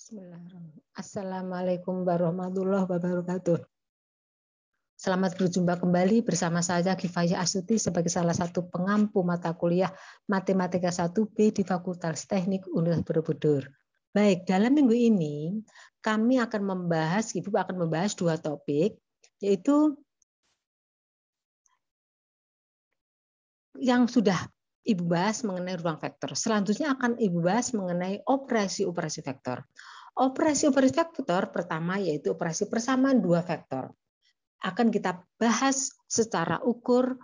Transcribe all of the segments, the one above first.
Bismillahirrahmanirrahim. Assalamualaikum warahmatullahi wabarakatuh. Selamat berjumpa kembali bersama saya Kifayah Astuti sebagai salah satu pengampu mata kuliah Matematika 1B di Fakultas Teknik Universitas Borobudur. Baik, dalam minggu ini kami akan membahas, Ibu akan membahas dua topik, yaitu yang sudah Ibu bahas mengenai ruang vektor. Selanjutnya akan Ibu bahas mengenai operasi-operasi vektor. Operasi-operasi vektor pertama yaitu operasi persamaan dua vektor. Akan kita bahas secara ukur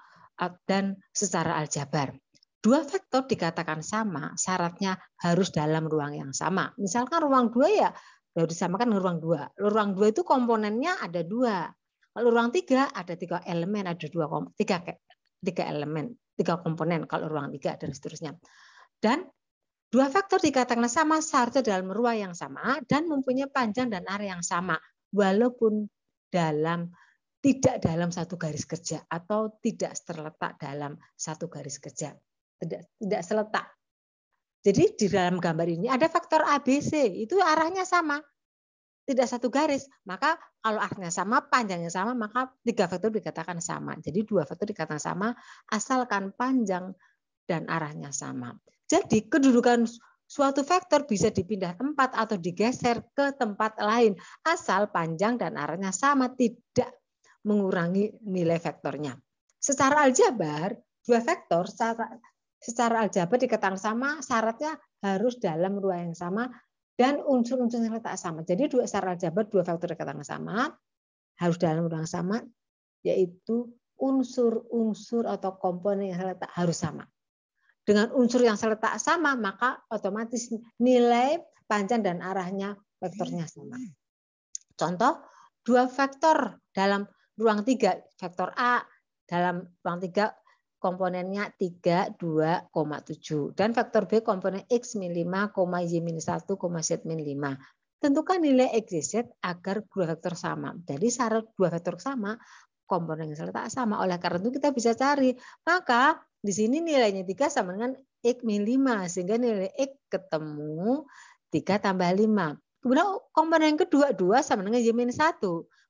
dan secara aljabar. Dua vektor dikatakan sama, syaratnya harus dalam ruang yang sama. Misalkan ruang 2 ya harus disamakan dengan ruang 2. Ruang 2 itu komponennya ada 2. Kalau ruang 3 ada 3 elemen, ada 3 elemen. 3 komponen kalau ruang 3 dan seterusnya. Dan dua vektor dikatakan sama syaratnya dalam ruang yang sama dan mempunyai panjang dan area yang sama walaupun tidak dalam satu garis kerja atau tidak terletak dalam satu garis kerja. Tidak seletak. Jadi di dalam gambar ini ada vektor ABC, itu arahnya sama. Tidak satu garis, maka kalau arahnya sama, panjangnya sama, maka 3 vektor dikatakan sama. Jadi 2 vektor dikatakan sama, asalkan panjang dan arahnya sama. Jadi kedudukan suatu vektor bisa dipindah tempat atau digeser ke tempat lain, asal panjang dan arahnya sama, tidak mengurangi nilai vektornya. Secara aljabar, 2 vektor secara aljabar dikatakan sama, syaratnya harus dalam ruang yang sama, dan unsur-unsur yang letak sama. Jadi secara aljabar 2 vektor dikatakan sama, harus dalam ruang sama, yaitu unsur-unsur atau komponen yang letak harus sama. Dengan unsur yang seletak sama, maka otomatis nilai panjang dan arahnya vektornya sama. Contoh, 2 vektor dalam ruang 3, vektor A dalam ruang 3 komponennya 3, 2,7. Dan vektor B komponen X min 5, Y min 1, Z min 5. Tentukan nilai X, Z agar 2 vektor sama. Jadi syarat 2 vektor sama, komponen yang seletak sama. Oleh karena itu kita bisa cari. Maka di sini nilainya 3 sama dengan X min 5. Sehingga nilai X ketemu 3 tambah 5. Kemudian komponen yang kedua 2 sama dengan Y min 1.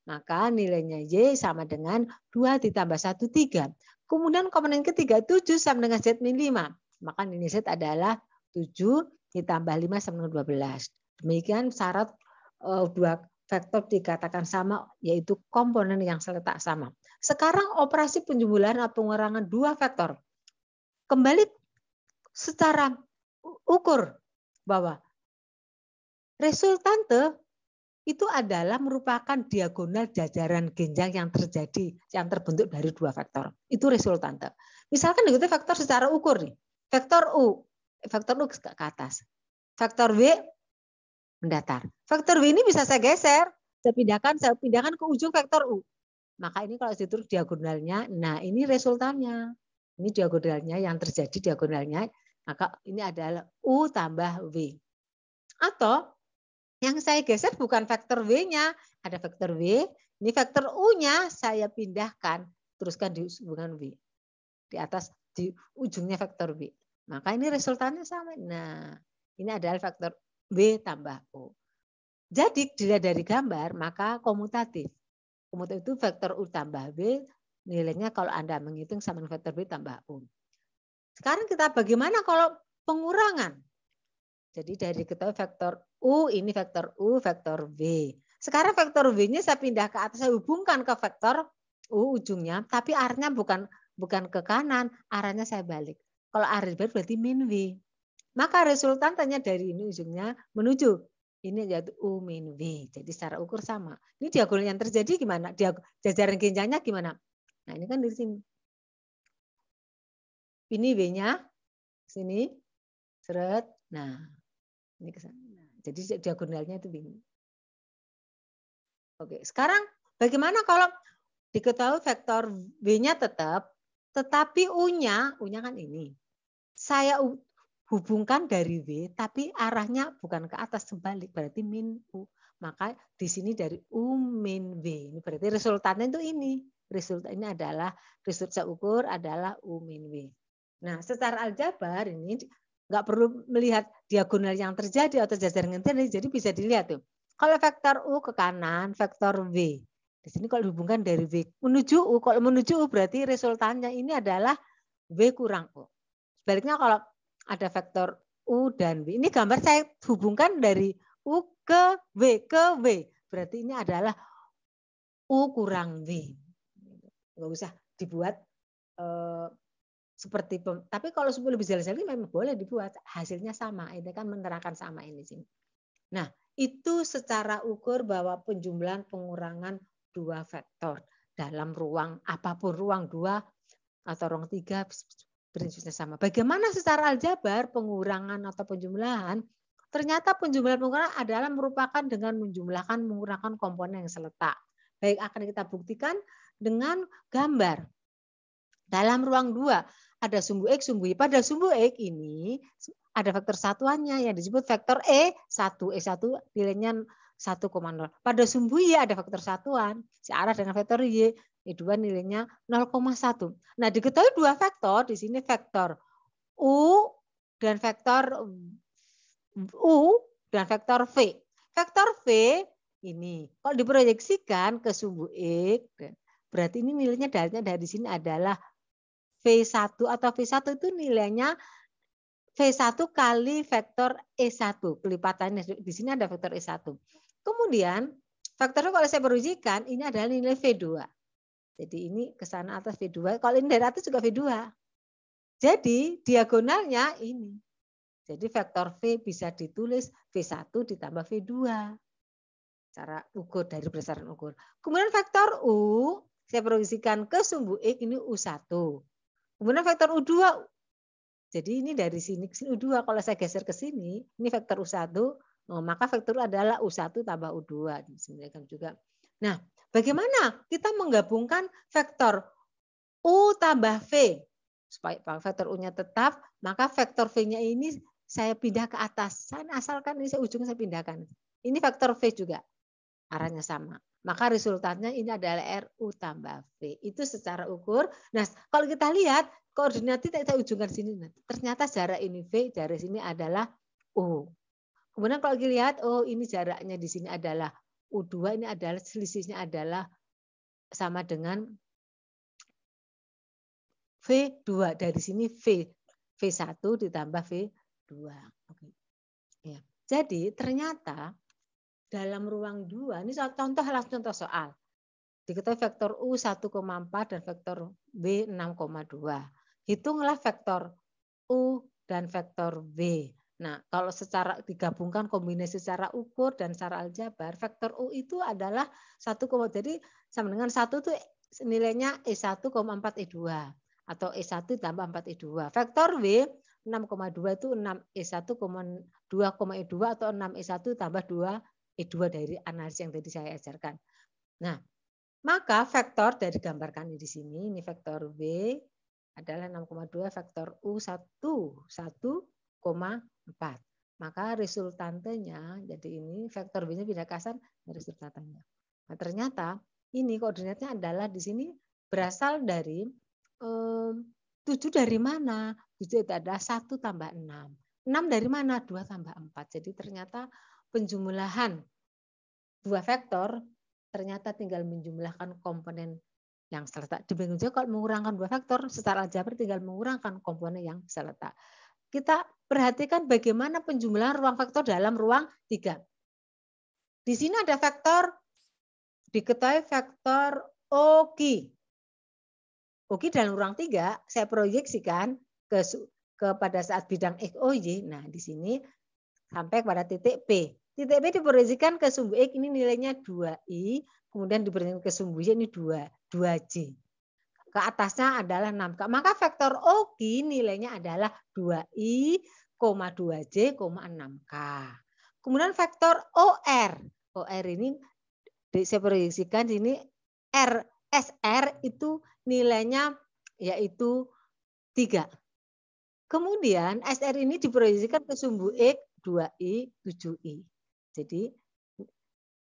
Maka nilainya Y sama dengan 2 ditambah 1, 3. Kemudian komponen ketiga 7 sama dengan Z min 5. Maka nilai Z adalah 7 ditambah 5 sama dengan 12. Demikian syarat 2 vektor dikatakan sama, yaitu komponen yang seletak sama. Sekarang operasi penjumlahan atau pengurangan 2 vektor. Kembali secara ukur bahwa resultante itu adalah merupakan diagonal jajaran genjang yang terbentuk dari 2 vektor. Itu resultante. Misalkan itu vektor secara ukur nih. Vektor U ke atas. Vektor W mendatar. Vektor W ini bisa saya geser, saya pindahkan ke ujung vektor U. Maka ini kalau ditulis diagonalnya, nah ini resultannya. Ini diagonalnya yang terjadi diagonalnya, maka ini adalah U tambah W. Atau yang saya geser bukan vektor W-nya, ada vektor W, ini vektor U-nya saya pindahkan, teruskan di hubungan W. Di atas, di ujungnya vektor W. Maka ini resultannya sama. Nah, ini adalah vektor W tambah U. Jadi dilihat dari gambar, maka komutatif. Komutatif itu vektor U tambah W, nilainya kalau Anda menghitung sama dengan vektor W tambah U. Sekarang kita bagaimana kalau pengurangan? Jadi dari ketahui vektor U, ini vektor U, vektor V. Sekarang vektor V-nya saya pindah ke atas, saya hubungkan ke vektor U ujungnya, tapi arahnya bukan ke kanan, arahnya saya balik. Kalau arah dibalik berarti min V. Maka resultantanya dari ini ujungnya menuju ini yaitu U min V. Jadi secara ukur sama. Ini diagonal yang terjadi gimana? Jajaran genjangnya gimana? Nah ini kan di sini. Ini V-nya, sini, seret. Nah, ini ke sana. Jadi diagonalnya itu begini. Oke, sekarang bagaimana kalau diketahui vektor W-nya tetap, tetapi U-nya kan ini. Saya hubungkan dari W, tapi arahnya bukan ke atas, sebalik, berarti min U. Maka di sini dari U min W. Ini berarti resultannya itu ini. Resultan ini adalah, resultan saya ukur adalah U min W. Nah, secara aljabar ini nggak perlu melihat diagonal yang terjadi atau jajaran yang terjadi, jadi bisa dilihat tuh. Kalau vektor U ke kanan, vektor V. Di sini kalau dihubungkan dari V menuju U, kalau menuju U berarti resultannya ini adalah V kurang U. Sebaliknya kalau ada vektor U dan V, ini gambar saya hubungkan dari U ke V. Berarti ini adalah U kurang V. Nggak usah dibuat seperti tapi kalau lebih jelas lagi memang boleh dibuat, hasilnya sama, ini kan menerangkan sama ini sini. Nah, itu secara ukur bahwa penjumlahan pengurangan dua vektor dalam ruang apapun, ruang 2 atau ruang 3 prinsipnya sama. Bagaimana secara aljabar pengurangan atau penjumlahan? Ternyata penjumlahan pengurangan adalah merupakan dengan menjumlahkan mengurangkan komponen yang seletak. Baik, akan kita buktikan dengan gambar. Dalam ruang 2 ada sumbu X, sumbu Y. Pada sumbu X ini ada vektor satuannya yang disebut vektor E1. E1 nilainya 1,0. Pada sumbu Y ada vektor satuan searah dengan vektor Y. E2 nilainya 0,1. Nah, diketahui dua vektor, di sini vektor U dan vektor V. Vektor V ini kalau diproyeksikan ke sumbu X, berarti ini nilainya dari sini adalah V1 atau V1 itu nilainya V1 kali vektor E1. Kelipatannya di sini ada vektor E1. Kemudian vektornya kalau saya berujikan ini adalah nilai V2. Jadi ini ke sana atas V2. Kalau ini dari atas juga V2. Jadi diagonalnya ini. Jadi vektor V bisa ditulis V1 ditambah V2. Cara ukur dari berdasarkan ukur. Kemudian vektor U saya proyeksikan ke sumbu X ini U1. Kemudian vektor U2. Jadi ini dari sini ke sini U2. Kalau saya geser ke sini, ini vektor U1, maka vektor adalah U1 tambah U2. Disebutkan juga. Nah, bagaimana kita menggabungkan vektor U tambah V? Supaya vektor U-nya tetap, maka vektor V-nya ini saya pindah ke atas. Saya asalkan ini ujungnya saya pindahkan. Ini vektor V juga. Arahnya sama. Maka resultannya ini adalah RU tambah V. Itu secara ukur. Nah, kalau kita lihat koordinatnya kita ujungkan sini. Ternyata jarak ini V, jarak sini adalah U. Kemudian kalau dilihat, oh ini jaraknya di sini adalah U2, ini adalah selisihnya adalah sama dengan V2. Dari sini V1 ditambah V2. Oke. Ya. Jadi ternyata dalam ruang 2, ini contoh soal. Diketahui vektor U 1,4 dan vektor B 6,2. Hitunglah vektor U dan vektor B. Nah, kalau secara digabungkan kombinasi secara ukur dan secara aljabar, vektor U itu adalah 1, jadi sama dengan 1 itu nilainya E1,4 E2 atau E1 tambah 4 E2. Vektor B 6,2 itu 6 E1, 2, E2 atau 6 E1 tambah 2 E2 dari analisis yang tadi saya ajarkan. Nah, maka vektor dari gambarkan di sini, ini vektor V adalah 6,2, vektor U 1,4. Maka resultantenya, jadi ini vektor B-nya pindah ke atas, resultantenya. Nah, ternyata ini koordinatnya adalah di sini berasal dari 7 dari mana? 7 itu adalah 1 tambah 6. 6 dari mana? 2 tambah 4. Jadi ternyata penjumlahan dua vektor ternyata tinggal menjumlahkan komponen yang seletak. Dibanding juga kalau mengurangkan dua vektor secara aljabar tinggal mengurangkan komponen yang seletak. Kita perhatikan bagaimana penjumlahan ruang vektor dalam ruang 3. Di sini ada vektor, diketahui vektor OKI. OKI dalam ruang 3 saya proyeksikan pada saat bidang X, O, Y. Nah, di sini sampai pada titik P. Titik P diproyeksikan ke sumbu X, ini nilainya 2I, kemudian diproyeksikan ke sumbu Y, ini 2J. Ke atasnya adalah 6K. Maka vektor OKI nilainya adalah 2I, 2J, 6K. Kemudian vektor OR. OR ini saya proyeksikan di sini SR itu nilainya yaitu 3. Kemudian SR ini diproyeksikan ke sumbu X 2I, 7I. Jadi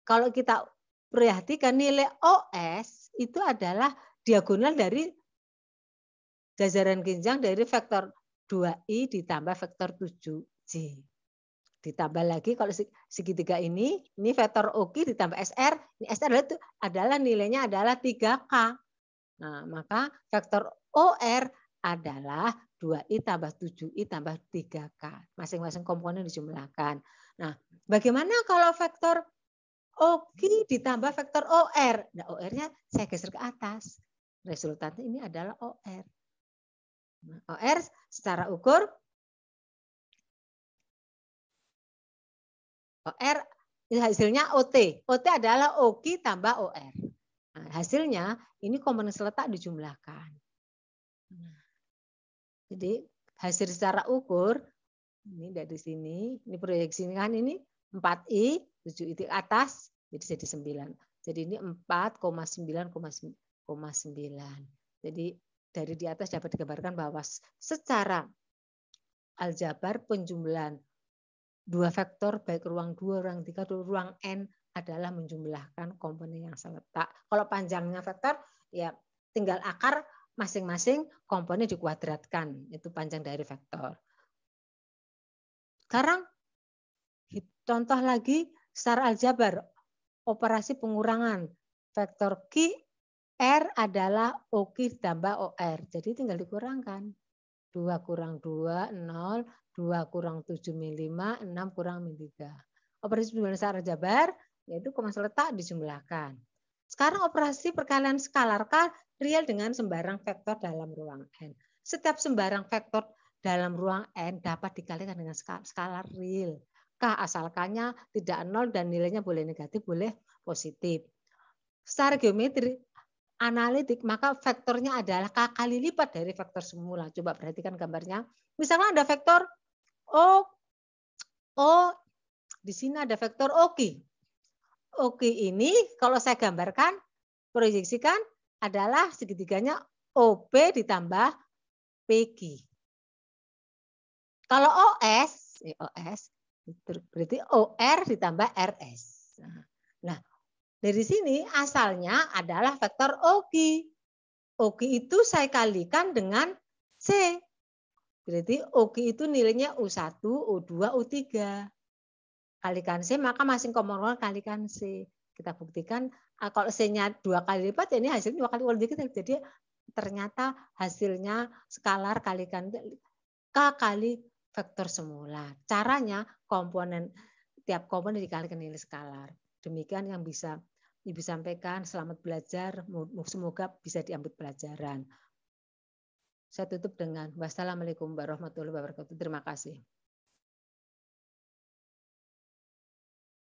kalau kita perhatikan nilai OS itu adalah diagonal dari jajaran genjang dari vektor 2I ditambah vektor 7J. Ditambah lagi kalau segitiga ini vektor OQ ditambah SR, ini SR adalah nilainya adalah 3K. Nah, maka vektor OR adalah 2I tambah 7I tambah 3K. Masing-masing komponen dijumlahkan. Nah, bagaimana kalau vektor OQ ditambah vektor OR? Nah, OR-nya saya geser ke atas. Resultannya ini adalah OR. Nah, OR secara ukur OR hasilnya OT. OT adalah OQ tambah OR. Nah, hasilnya ini komponen seletak dijumlahkan. Nah, jadi hasil secara ukur ini dari sini, ini proyeksikan ini 4I, 7I di atas, jadi 9. Jadi ini 4,9,9. Jadi dari di atas dapat digambarkan bahwa secara aljabar penjumlahan dua vektor baik ruang 2, ruang 3, atau ruang N adalah menjumlahkan komponen yang seletak. Kalau panjangnya vektor ya tinggal akar masing-masing komponen dikuadratkan, itu panjang dari vektor. Sekarang contoh lagi secara aljabar operasi pengurangan vektor Q R adalah OQ ditambah OR. Jadi tinggal dikurangkan. 2 kurang 2, 0. 2 kurang 7, min 5. 6 kurang min 3. Operasi penjumlahan secara aljabar, yaitu komponen seletak dijumlahkan. Sekarang operasi perkalian skalar K real dengan sembarang vektor dalam ruang N. Setiap sembarang vektor dalam ruang N dapat dikalikan dengan skalar real. K asal K-nya tidak 0 dan nilainya boleh negatif, boleh positif. Secara geometri analitik, maka vektornya adalah K kali lipat dari vektor semula. Coba perhatikan gambarnya. Misalnya ada vektor O, di sini ada vektor OQ. OQ ini kalau saya gambarkan, proyeksikan adalah segitiganya OP ditambah PQ. Kalau OS berarti OR ditambah RS. Nah, dari sini asalnya adalah vektor OQ. OQ itu saya kalikan dengan C. Berarti OQ itu nilainya U1, U2, U3. Kalikan C, maka masing komponen kalikan C. Kita buktikan kalau C-nya 2 kali lipat, ya ini hasilnya 2 kali lipat. Jadi ternyata hasilnya skalar kalikan K kali vektor semula. Caranya tiap komponen dikalikan nilai skalar. Demikian yang bisa Ibu sampaikan. Selamat belajar. Semoga bisa diambil pelajaran. Saya tutup dengan wassalamualaikum warahmatullahi wabarakatuh. Terima kasih.